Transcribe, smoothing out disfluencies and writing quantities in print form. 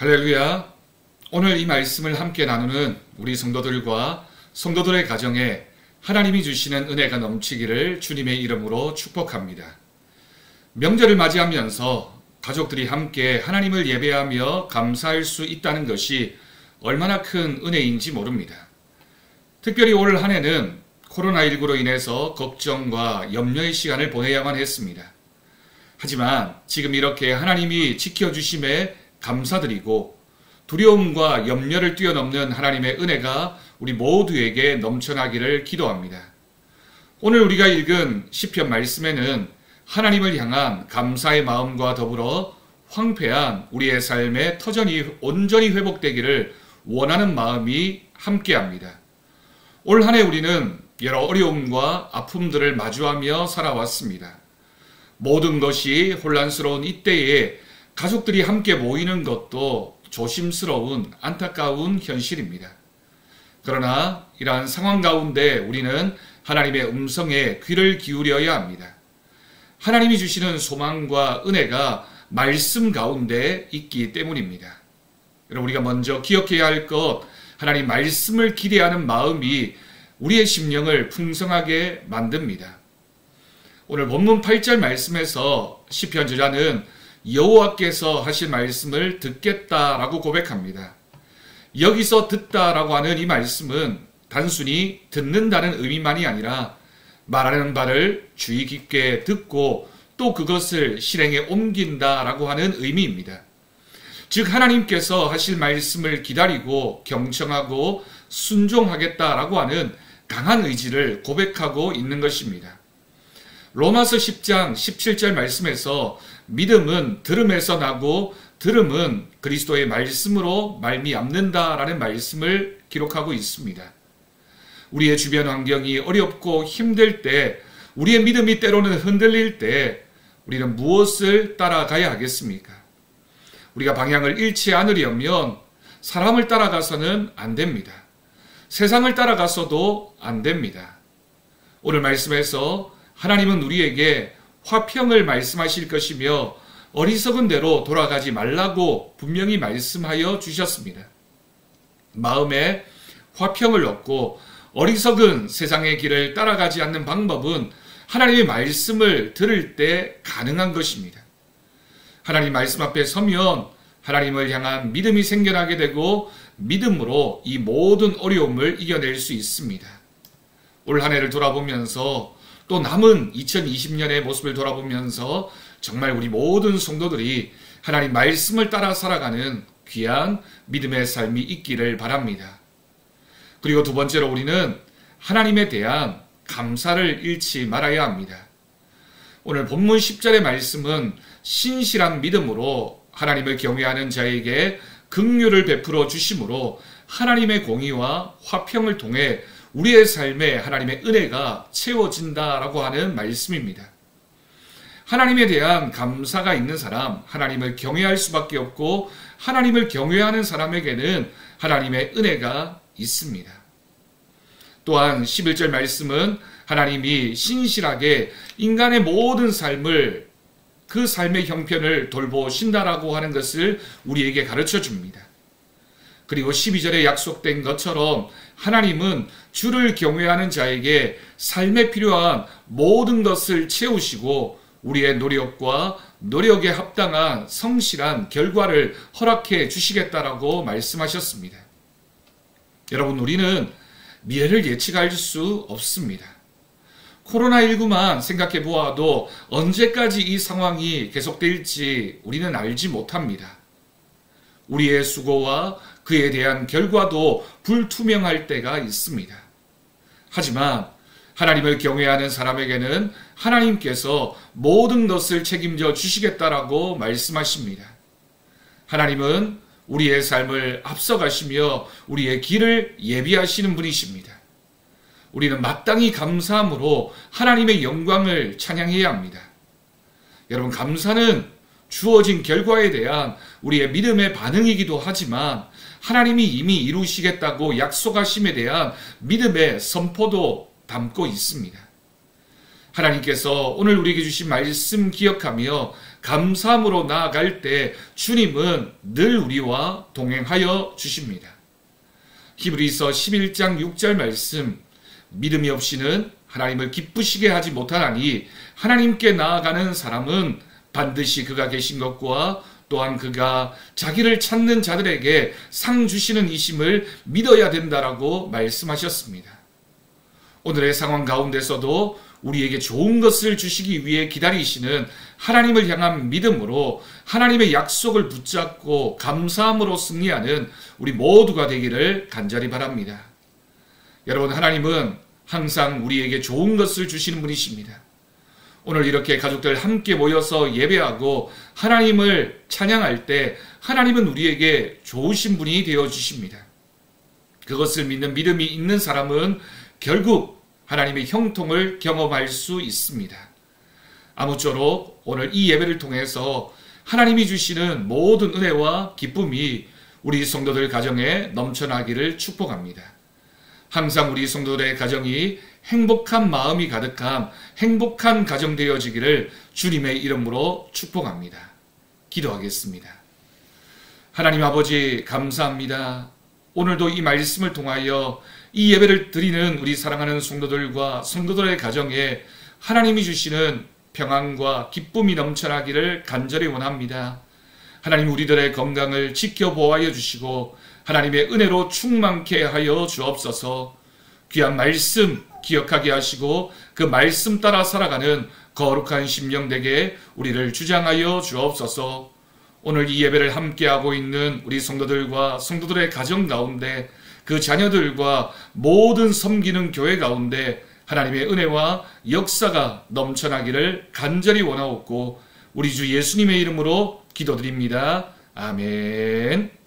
할렐루야. 오늘 이 말씀을 함께 나누는 우리 성도들과 성도들의 가정에 하나님이 주시는 은혜가 넘치기를 주님의 이름으로 축복합니다. 명절을 맞이하면서 가족들이 함께 하나님을 예배하며 감사할 수 있다는 것이 얼마나 큰 은혜인지 모릅니다. 특별히 올 한 해는 코로나19로 인해서 걱정과 염려의 시간을 보내야만 했습니다. 하지만 지금 이렇게 하나님이 지켜주심에 감사드리고 두려움과 염려를 뛰어넘는 하나님의 은혜가 우리 모두에게 넘쳐나기를 기도합니다. 오늘 우리가 읽은 시편 말씀에는 하나님을 향한 감사의 마음과 더불어 황폐한 우리의 삶의 터전이 온전히 회복되기를 원하는 마음이 함께합니다. 올 한 해 우리는 여러 어려움과 아픔들을 마주하며 살아왔습니다. 모든 것이 혼란스러운 이때에 가족들이 함께 모이는 것도 조심스러운 안타까운 현실입니다. 그러나 이러한 상황 가운데 우리는 하나님의 음성에 귀를 기울여야 합니다. 하나님이 주시는 소망과 은혜가 말씀 가운데 있기 때문입니다. 여러분, 우리가 먼저 기억해야 할 것, 하나님 말씀을 기대하는 마음이 우리의 심령을 풍성하게 만듭니다. 오늘 본문 8절 말씀에서 시편 저자는 여호와께서 하신 말씀을 듣겠다라고 고백합니다. 여기서 듣다라고 하는 이 말씀은 단순히 듣는다는 의미만이 아니라 말하는 바를 주의 깊게 듣고 또 그것을 실행에 옮긴다라고 하는 의미입니다. 즉 하나님께서 하실 말씀을 기다리고 경청하고 순종하겠다라고 하는 강한 의지를 고백하고 있는 것입니다. 로마서 10장 17절 말씀에서 믿음은 들음에서 나고 들음은 그리스도의 말씀으로 말미암는다라는 말씀을 기록하고 있습니다. 우리의 주변 환경이 어렵고 힘들 때, 우리의 믿음이 때로는 흔들릴 때 우리는 무엇을 따라가야 하겠습니까? 우리가 방향을 잃지 않으려면 사람을 따라가서는 안 됩니다. 세상을 따라가서도 안 됩니다. 오늘 말씀에서 하나님은 우리에게 화평을 말씀하실 것이며 어리석은 대로 돌아가지 말라고 분명히 말씀하여 주셨습니다. 마음에 화평을 얻고 어리석은 세상의 길을 따라가지 않는 방법은 하나님의 말씀을 들을 때 가능한 것입니다. 하나님 말씀 앞에 서면 하나님을 향한 믿음이 생겨나게 되고 믿음으로 이 모든 어려움을 이겨낼 수 있습니다. 올 한 해를 돌아보면서 또 남은 2020년의 모습을 돌아보면서 정말 우리 모든 성도들이 하나님 말씀을 따라 살아가는 귀한 믿음의 삶이 있기를 바랍니다. 그리고 두 번째로 우리는 하나님에 대한 감사를 잃지 말아야 합니다. 오늘 본문 10절의 말씀은 신실한 믿음으로 하나님을 경외하는 자에게 긍휼을 베풀어 주심으로 하나님의 공의와 화평을 통해 우리의 삶에 하나님의 은혜가 채워진다라고 하는 말씀입니다. 하나님에 대한 감사가 있는 사람, 하나님을 경외할 수밖에 없고 하나님을 경외하는 사람에게는 하나님의 은혜가 있습니다. 또한 11절 말씀은 하나님이 신실하게 인간의 모든 삶을, 그 삶의 형편을 돌보신다라고 하는 것을 우리에게 가르쳐 줍니다. 그리고 12절에 약속된 것처럼 하나님은 주를 경외하는 자에게 삶에 필요한 모든 것을 채우시고 우리의 노력과 노력에 합당한 성실한 결과를 허락해 주시겠다라고 말씀하셨습니다. 여러분, 우리는 미래를 예측할 수 없습니다. 코로나19만 생각해 보아도 언제까지 이 상황이 계속될지 우리는 알지 못합니다. 우리의 수고와 그에 대한 결과도 불투명할 때가 있습니다. 하지만 하나님을 경외하는 사람에게는 하나님께서 모든 것을 책임져 주시겠다라고 말씀하십니다. 하나님은 우리의 삶을 앞서가시며 우리의 길을 예비하시는 분이십니다. 우리는 마땅히 감사함으로 하나님의 영광을 찬양해야 합니다. 여러분, 감사는 주어진 결과에 대한 우리의 믿음의 반응이기도 하지만 하나님이 이미 이루시겠다고 약속하심에 대한 믿음의 선포도 담고 있습니다. 하나님께서 오늘 우리에게 주신 말씀 기억하며 감사함으로 나아갈 때 주님은 늘 우리와 동행하여 주십니다. 히브리서 11장 6절 말씀, 믿음이 없이는 하나님을 기쁘시게 하지 못하나니 하나님께 나아가는 사람은 반드시 그가 계신 것과 또한 그가 자기를 찾는 자들에게 상 주시는 이심을 믿어야 된다라고 말씀하셨습니다. 오늘의 상황 가운데서도 우리에게 좋은 것을 주시기 위해 기다리시는 하나님을 향한 믿음으로 하나님의 약속을 붙잡고 감사함으로 승리하는 우리 모두가 되기를 간절히 바랍니다. 여러분, 하나님은 항상 우리에게 좋은 것을 주시는 분이십니다. 오늘 이렇게 가족들 함께 모여서 예배하고 하나님을 찬양할 때 하나님은 우리에게 좋으신 분이 되어주십니다. 그것을 믿는 믿음이 있는 사람은 결국 하나님의 형통을 경험할 수 있습니다. 아무쪼록 오늘 이 예배를 통해서 하나님이 주시는 모든 은혜와 기쁨이 우리 성도들 가정에 넘쳐나기를 축복합니다. 항상 우리 성도들의 가정이 행복한 마음이 가득한 행복한 가정 되어지기를 주님의 이름으로 축복합니다. 기도하겠습니다. 하나님 아버지, 감사합니다. 오늘도 이 말씀을 통하여 이 예배를 드리는 우리 사랑하는 성도들과 성도들의 가정에 하나님이 주시는 평안과 기쁨이 넘쳐나기를 간절히 원합니다. 하나님, 우리들의 건강을 지켜보아여 주시고 하나님의 은혜로 충만케 하여 주옵소서. 귀한 말씀 기억하게 하시고 그 말씀 따라 살아가는 거룩한 심령 되게 우리를 주장하여 주옵소서. 오늘 이 예배를 함께하고 있는 우리 성도들과 성도들의 가정 가운데, 그 자녀들과 모든 섬기는 교회 가운데 하나님의 은혜와 역사가 넘쳐나기를 간절히 원하옵고 우리 주 예수님의 이름으로 기도드립니다. 아멘.